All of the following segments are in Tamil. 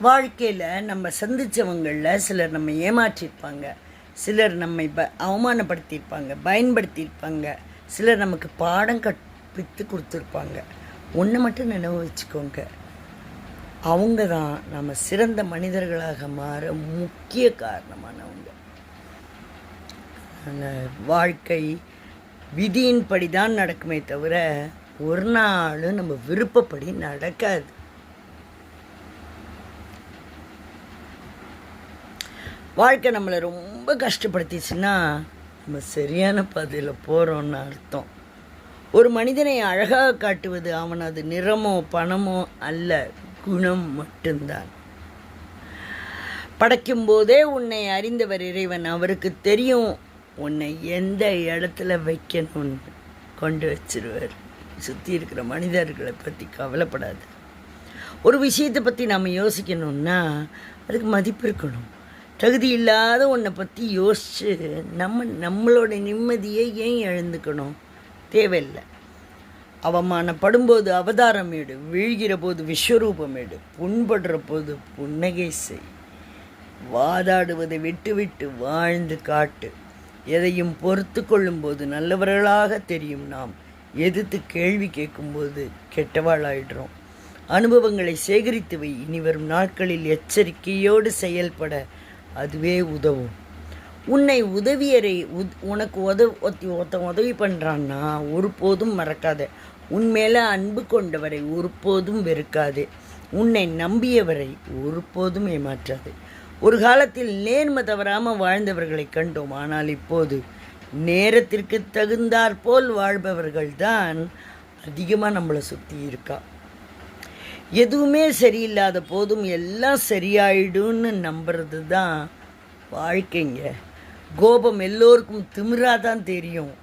வாழ்க்கையில் நம்ம சந்தித்தவங்களில் சிலர் நம்ம ஏமாற்றியிருப்பாங்க, சிலர் நம்மை அவமானப்படுத்தியிருப்பாங்க, பயன்படுத்தியிருப்பாங்க, சிலர் நமக்கு பாடம் கற்பித்து கொடுத்துருப்பாங்க. ஒன்று மட்டும் நினைவு வச்சுக்கோங்க, அவங்க தான் நம்ம சிறந்த மனிதர்களாக மாற முக்கிய காரணமானவங்க. அந்த வாழ்க்கை விதியின்படி தான் நடக்குமே தவிர ஒரு நாளும் நம்ம விருப்பப்படி நடக்காது. வாழ்க்கை நம்மளை ரொம்ப கஷ்டப்படுத்திச்சுன்னா நம்ம சரியான பாதையில் போகிறோன்னு அர்த்தம். ஒரு மனிதனை அழகாக காட்டுவது அவனது நிறமோ பணமோ அல்ல, குணம் மட்டும்தான். படைக்கும்போதே உன்னை அறிந்தவர் இறைவன். அவருக்கு தெரியும் உன்னை எந்த இடத்துல வைக்கணும்னு, கொண்டு வச்சிருவார். சுற்றி இருக்கிற மனிதர்களை பற்றி கவலைப்படாது. ஒரு விஷயத்தை பற்றி நம்ம யோசிக்கணும்னா அதுக்கு மதிப்பு இருக்கணும். தகுதி இல்லாத ஒன்றை பற்றி யோசித்து நம்மளோட நிம்மதியை ஏன் இழந்துக்கணும்? தேவையில்லை. அவமானப்படும்போது அவதாரமேடு, வீழ்கிற போது விஸ்வரூபமேடு, புண்படுற போது புன்னகை செய். வாதாடுவதை விட்டு விட்டு வாழ்ந்து காட்டு. எதையும் பொறுத்து கொள்ளும்போது நல்லவர்களாக தெரியும் நாம். எதிர்த்து கேள்வி கேட்கும்போது கெட்டவாளாயிடுறோம். அனுபவங்களை சேகரித்து வை. இனி வரும் நாட்களில் எச்சரிக்கையோடு செயல்பட அதுவே உதவும். உன்னை உதவியரை உனக்கு ஒருத்தன் உதவி பண்ணுறான்னா ஒருபோதும் மறக்காத. உன் மேலே அன்பு கொண்டவரை ஒருபோதும் வெறுக்காதே. உன்னை நம்பியவரை ஒருபோதும் ஏமாற்றாது. ஒரு காலத்தில் நேர்மை தவறாமல் வாழ்ந்தவர்களை கண்டோம். ஆனால் இப்போது நேரத்திற்கு தகுந்தாற்போல் வாழ்பவர்கள் தான் அதிகமாக நம்மளை சுற்றி இருக்கா. எதுவுமே சரியில்லாத போதும் எல்லாம் சரியாயிடும்னு நம்புறது தான் வாழ்க்கைங்க. கோபம் எல்லோருக்கும் திமிராக தான் தெரியும்,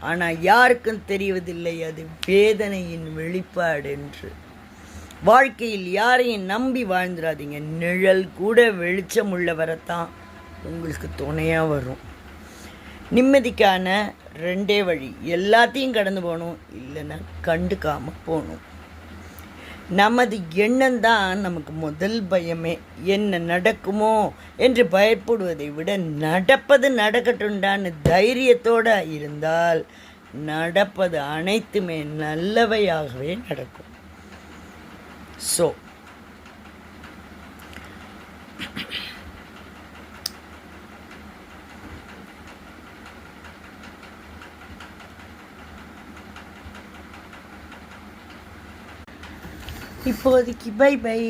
ஆனால் யாருக்கும் தெரிவதில்லை அது வேதனையின் வெளிப்பாடு என்று. வாழ்க்கையில் யாரையும் நம்பி வாழ்ந்துடாதீங்க. நிழல் கூட வெளிச்சம் உள்ளவரைத்தான் உங்களுக்கு துணையாக வரும். நிம்மதிக்கான ரெண்டே வழி, எல்லாத்தையும் கடந்து போகணும், இல்லைன்னா கண்டுக்காமல் போகணும். நமது எண்ணம்தான் நமக்கு முதல் பயமே. என்ன நடக்குமோ என்று பயப்படுவதை விட நடப்பது நடக்கட்டும்டான்னு தைரியத்தோடு இருந்தால் நடப்பது அனைத்துமே நல்லவையாகவே நடக்கும். ஸோ இப்போதைக்கு பை பை.